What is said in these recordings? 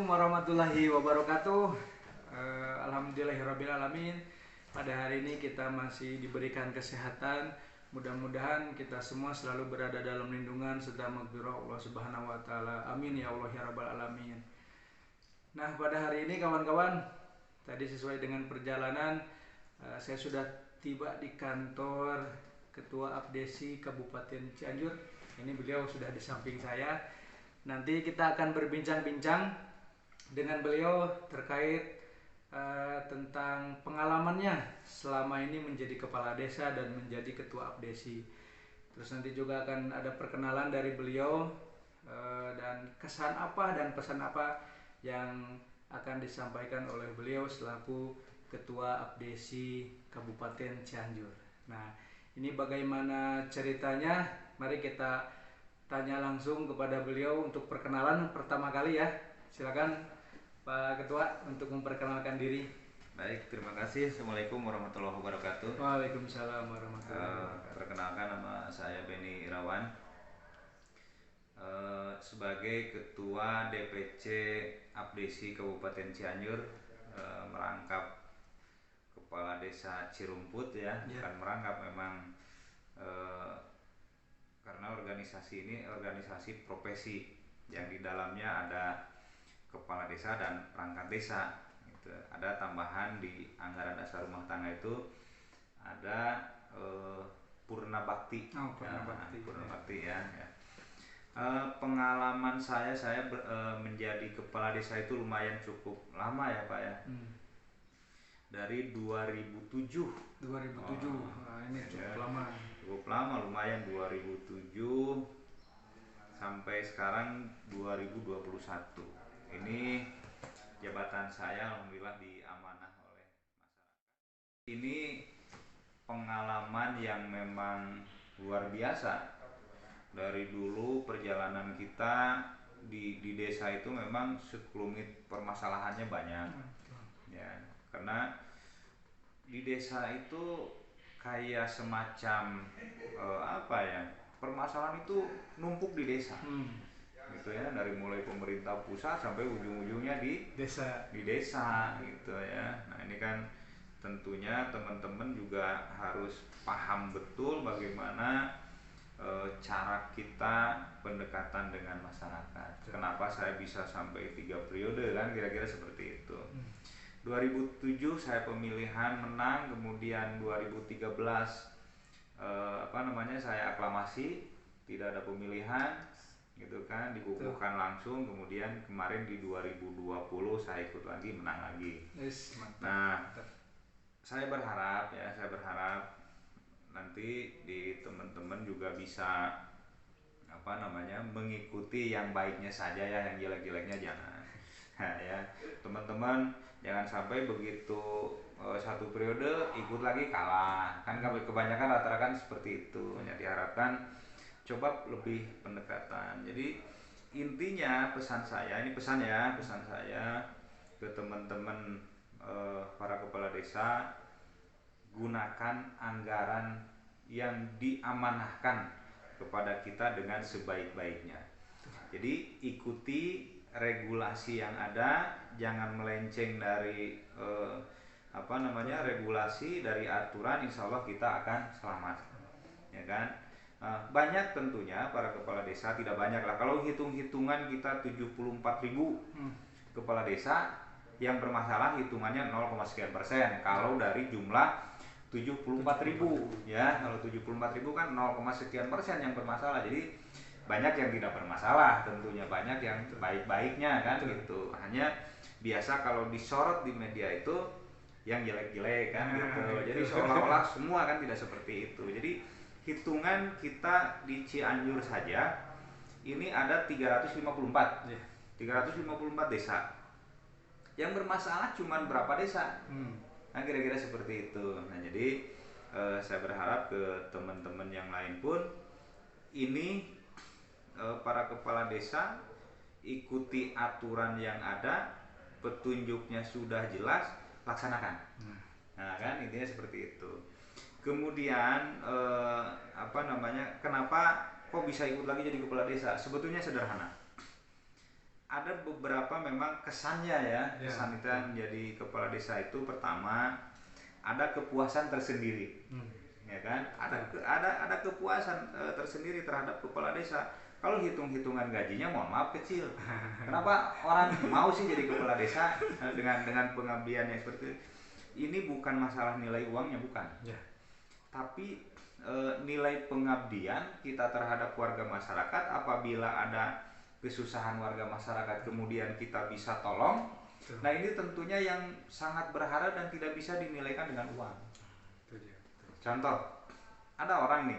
Assalamualaikum warahmatullahi wabarakatuh. Alhamdulillahirrabbilalamin. Pada hari ini kita masih diberikan kesehatan. Mudah-mudahan kita semua selalu berada dalam lindungan serta maghfirah Allah Subhanahu wa taala. Amin ya Allah ya rabbal alamin. Nah, pada hari ini kawan-kawan, tadi sesuai dengan perjalanan saya sudah tiba di kantor Ketua Abdesi Kabupaten Cianjur. Ini beliau sudah di samping saya. Nanti kita akan berbincang-bincang dengan beliau terkait tentang pengalamannya selama ini menjadi kepala desa dan menjadi ketua Abdesi. Terus nanti juga akan ada perkenalan dari beliau dan kesan apa dan pesan apa yang akan disampaikan oleh beliau selaku ketua Abdesi Kabupaten Cianjur. Nah, ini bagaimana ceritanya? Mari kita tanya langsung kepada beliau untuk perkenalan pertama kali ya. Silakan Pak Ketua untuk memperkenalkan diri. Baik, terima kasih. Assalamualaikum warahmatullahi wabarakatuh. Waalaikumsalam warahmatullahi wabarakatuh. Perkenalkan, nama saya Beni Irawan, sebagai Ketua DPC Abdesi Kabupaten Cianjur, merangkap Kepala Desa Cirumput ya. Bukan merangkap, memang karena organisasi ini organisasi profesi yang di dalamnya ada kepala desa dan perangkat desa gitu. Ada tambahan di anggaran dasar rumah tangga itu ada Purna Bakti. Purna Bakti ya. Pengalaman saya menjadi kepala desa itu lumayan cukup lama ya Pak ya. Dari 2007. Ini cukup lama. Cukup lama, lumayan. 2007 sampai sekarang 2021. Ini jabatan saya alhamdulillah diamanah oleh masyarakat. Ini pengalaman yang memang luar biasa. Dari dulu perjalanan kita di desa itu memang sekelumit permasalahannya banyak. Ya, karena di desa itu kayak semacam permasalahan itu numpuk di desa. Gitu ya, dari mulai pemerintah pusat sampai ujung-ujungnya di desa gitu ya. Nah, ini kan tentunya teman-teman juga harus paham betul bagaimana cara kita pendekatan dengan masyarakat. Kenapa saya bisa sampai 3 periode kan, kira-kira seperti itu. 2007 saya pemilihan menang, kemudian 2013 saya aklamasi, tidak ada pemilihan gitu kan, dikukuhkan langsung. Kemudian kemarin di 2020 saya ikut lagi, menang lagi. Nah, saya berharap nanti di teman-teman juga bisa mengikuti yang baiknya saja ya, yang jelek-jeleknya jangan. Nah, ya, teman-teman jangan sampai begitu satu periode ikut lagi kalah. Kan kebanyakan rata-rata seperti itu. Ya, diharapkan coba lebih pendekatan. Jadi intinya pesan saya ke teman-teman para kepala desa, gunakan anggaran yang diamanahkan kepada kita dengan sebaik-baiknya. Jadi ikuti regulasi yang ada, jangan melenceng dari regulasi, dari aturan. Insya Allah kita akan selamat, ya kan. Banyak tentunya para kepala desa, tidak banyak lah. Kalau hitung-hitungan kita 74.000 kepala desa yang bermasalah, hitungannya 0, sekian persen. Kalau dari jumlah 74.000 ya, kalau 74.000 kan 0, sekian persen yang bermasalah. Jadi banyak yang tidak bermasalah, tentunya banyak yang baik-baiknya kan gitu. Hanya biasa kalau disorot di media itu yang jelek-jelek kan gitu. Jadi seolah-olah semua kan tidak seperti itu. Jadi hitungan kita di Cianjur saja ini ada 354 desa. Yang bermasalah cuma berapa desa? Nah, kira-kira seperti itu. Nah, jadi saya berharap ke teman-teman yang lain pun ini para kepala desa ikuti aturan yang ada, petunjuknya sudah jelas, laksanakan. Nah, kan intinya seperti itu. Kemudian kenapa kok bisa ikut lagi jadi kepala desa? Sebetulnya sederhana. ada beberapa memang kesannya ya, kesan kita menjadi kepala desa itu pertama ada kepuasan tersendiri, ya kan? Ada kepuasan tersendiri terhadap kepala desa. Kalau hitung-hitungan gajinya, mohon maaf kecil. Kenapa orang mau sih jadi kepala desa dengan pengabdian yang seperti itu? Ini bukan masalah nilai uangnya, bukan. Tapi nilai pengabdian kita terhadap warga masyarakat, apabila ada kesusahan warga masyarakat kemudian kita bisa tolong. Nah ini tentunya yang sangat berharga dan tidak bisa dinilaikan dengan uang. Contoh, ada orang nih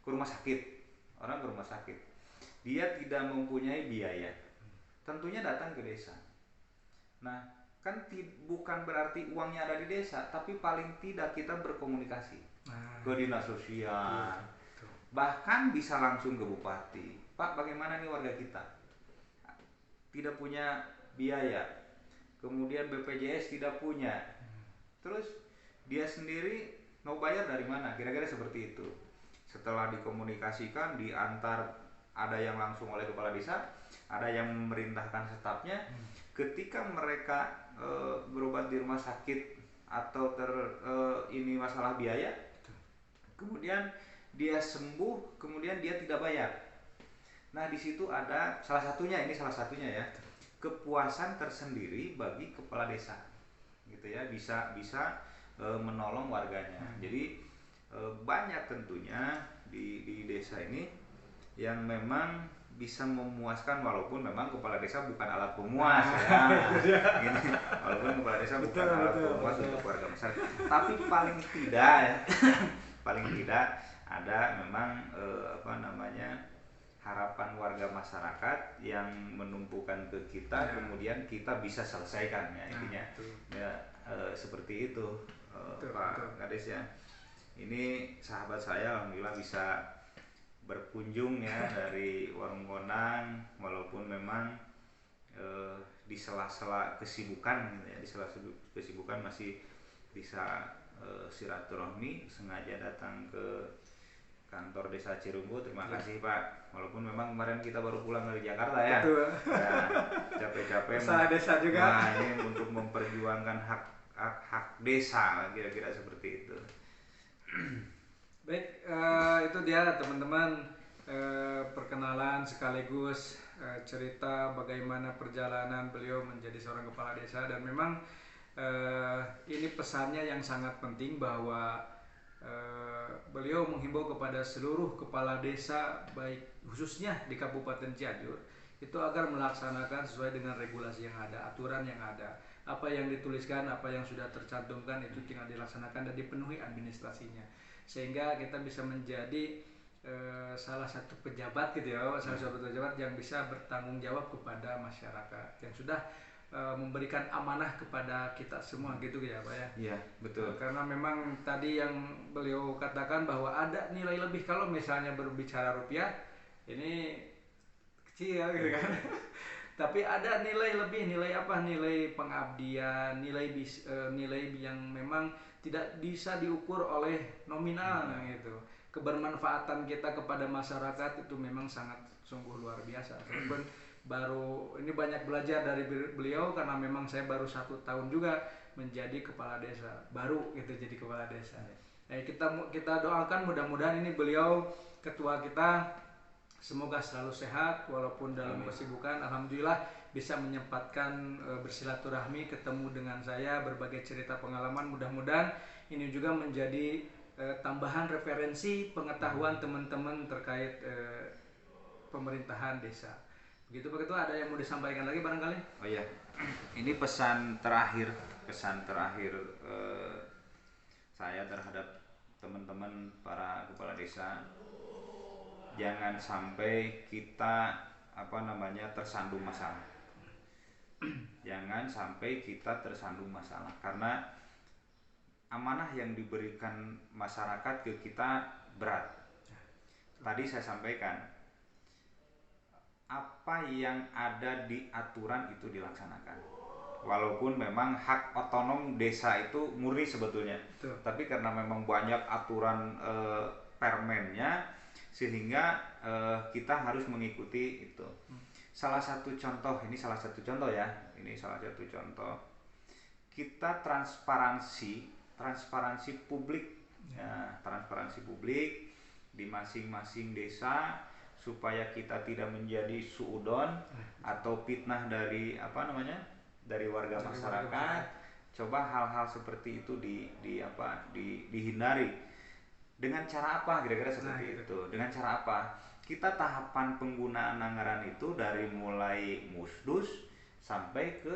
ke rumah sakit, dia tidak mempunyai biaya, tentunya datang ke desa. Nah kan bukan berarti uangnya ada di desa, tapi paling tidak kita berkomunikasi ke dinas sosial, bahkan bisa langsung ke bupati. Pak, bagaimana nih warga kita tidak punya biaya, kemudian BPJS tidak punya, terus dia sendiri mau bayar dari mana, kira-kira seperti itu. Setelah dikomunikasikan, diantar, ada yang langsung oleh kepala desa, ada yang memerintahkan stafnya. Ketika mereka berobat di rumah sakit atau ini masalah biaya, kemudian dia sembuh, kemudian dia tidak bayar. Nah di situ ada salah satunya ya, kepuasan tersendiri bagi kepala desa, gitu ya, bisa menolong warganya. Jadi banyak tentunya di desa ini yang memang bisa memuaskan, walaupun memang kepala desa bukan alat pemuas ya. Gini, walaupun kepala desa bukan alat pemuas untuk warga masyarakat, tapi paling tidak ada memang harapan warga masyarakat yang menumpukan ke kita, kemudian kita bisa selesaikan ya, intinya seperti itu. Pak Kades ya, ini sahabat saya alhamdulillah bisa berkunjung ya dari Warung Bonang, walaupun memang di sela-sela kesibukan gitu ya, di sela-sela kesibukan masih bisa silaturahmi, sengaja datang ke kantor Desa Cirunggu. Terima kasih Pak, walaupun memang kemarin kita baru pulang dari Jakarta ya. Capek-capek usaha desa juga. Nah, ini untuk memperjuangkan hak desa, kira-kira seperti itu. Baik, itu dia teman-teman, perkenalan sekaligus cerita bagaimana perjalanan beliau menjadi seorang kepala desa. Dan memang ini pesannya yang sangat penting, bahwa beliau menghimbau kepada seluruh kepala desa, baik khususnya di Kabupaten Cianjur, itu agar melaksanakan sesuai dengan regulasi yang ada, aturan yang ada. Apa yang dituliskan, apa yang sudah tercantumkan, itu tinggal dilaksanakan dan dipenuhi administrasinya, sehingga kita bisa menjadi salah satu pejabat gitu ya, salah satu pejabat yang bisa bertanggung jawab kepada masyarakat, yang sudah memberikan amanah kepada kita semua gitu ya Pak ya. Iya, betul. Karena memang tadi yang beliau katakan bahwa ada nilai lebih, kalau misalnya berbicara rupiah ini kecil gitu kan. Tapi ada nilai lebih, nilai apa? Nilai pengabdian, nilai yang memang tidak bisa diukur oleh nominal gitu. Kebermanfaatan kita kepada masyarakat itu memang sangat sungguh luar biasa. Walaupun baru ini banyak belajar dari beliau, karena memang saya baru 1 tahun juga menjadi kepala desa, baru gitu jadi kepala desa. Kita doakan mudah-mudahan ini beliau ketua kita semoga selalu sehat walaupun dalam kesibukan. Alhamdulillah bisa menyempatkan bersilaturahmi, ketemu dengan saya, berbagai cerita pengalaman. Mudah-mudahan ini juga menjadi tambahan referensi pengetahuan teman-teman terkait pemerintahan desa. Begitu Pak Ketua, ada yang mau disampaikan lagi barangkali? Oh iya, ini pesan terakhir saya terhadap teman-teman para kepala desa. Jangan sampai kita tersandung masalah. Jangan sampai kita tersandung masalah, karena amanah yang diberikan masyarakat ke kita berat. Tadi saya sampaikan, apa yang ada di aturan itu dilaksanakan. Walaupun memang hak otonom desa itu murni sebetulnya, tapi karena memang banyak aturan permennya, sehingga kita harus mengikuti itu. salah satu contoh ya, ini salah satu contoh kita transparansi publik ya, transparansi publik di masing-masing desa supaya kita tidak menjadi suudon atau fitnah dari dari warga masyarakat. Coba hal-hal seperti itu dihindari. Dengan cara apa? Kira-kira seperti itu. Dengan cara apa? Kita tahapan penggunaan anggaran itu dari mulai musdus sampai ke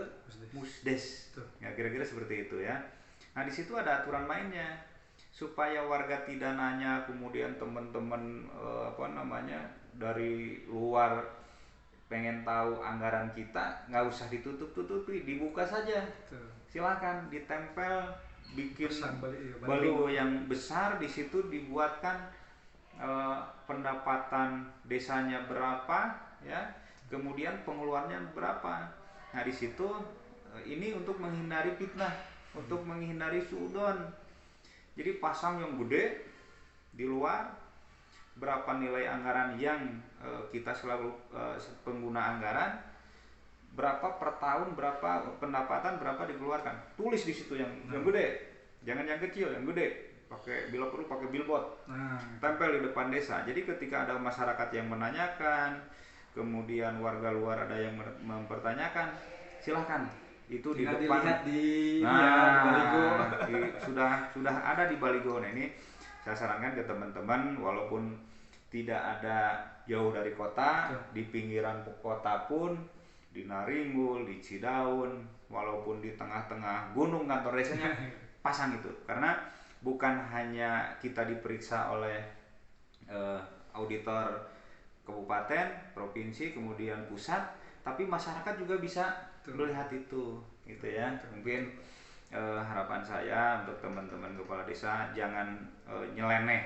musdes. Ya, kira-kira seperti itu ya. Nah, di situ ada aturan mainnya supaya warga tidak nanya, kemudian teman-teman dari luar pengen tahu anggaran kita, nggak usah ditutup-tutupi, dibuka saja. Silakan ditempel, bikin baliho yang besar, di situ dibuatkan pendapatan desanya berapa ya, kemudian pengeluarannya berapa. Nah, di situ ini untuk menghindari fitnah, untuk menghindari suudon. Jadi pasang yang gede di luar, berapa nilai anggaran yang kita selalu pengguna anggaran, berapa per tahun, berapa pendapatan, berapa dikeluarkan. Tulis di situ yang gede, jangan yang kecil, yang gede. Bila perlu pakai billboard, tempel di depan desa. Jadi ketika ada masyarakat yang menanyakan, kemudian warga luar ada yang mempertanyakan, silahkan itu di depan di baligo. Sudah ada di baligo. Nah, ini saya sarankan ke teman-teman, walaupun tidak ada jauh dari kota, di pinggiran kota pun, di Naringgul, di Cidaun, walaupun di tengah-tengah gunung kantor desanya, pasang itu. Karena bukan hanya kita diperiksa oleh auditor kabupaten, provinsi, kemudian pusat, tapi masyarakat juga bisa melihat itu, gitu ya. Mungkin harapan saya untuk teman-teman kepala desa, jangan nyeleneh,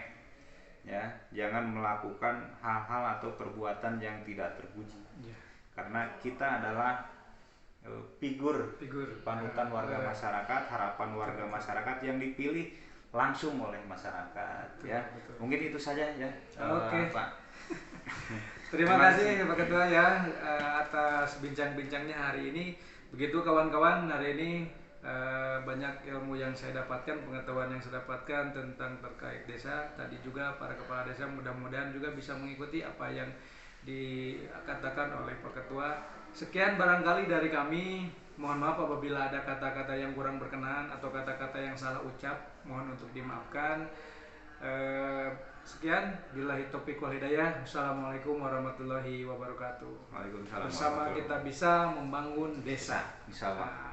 ya, jangan melakukan hal-hal atau perbuatan yang tidak terpuji, karena kita adalah figur panutan warga masyarakat, harapan warga masyarakat yang dipilih langsung oleh masyarakat, ya. Mungkin itu saja ya. Oke. Pak. Terima kasih Pak Ketua ya atas bincang-bincangnya hari ini. Begitu kawan-kawan, hari ini banyak ilmu yang saya dapatkan, pengetahuan yang saya dapatkan tentang terkait desa. Tadi juga para kepala desa mudah-mudahan juga bisa mengikuti apa yang dikatakan oleh Pak Ketua. Sekian barangkali dari kami. Mohon maaf apabila ada kata-kata yang kurang berkenan atau kata-kata yang salah ucap, mohon untuk dimaafkan. Sekian, billahi taufiq wal hidayah. Wassalamualaikum warahmatullahi wabarakatuh. Waalaikumsalam. Bersama kita bisa membangun desa. Insyaallah.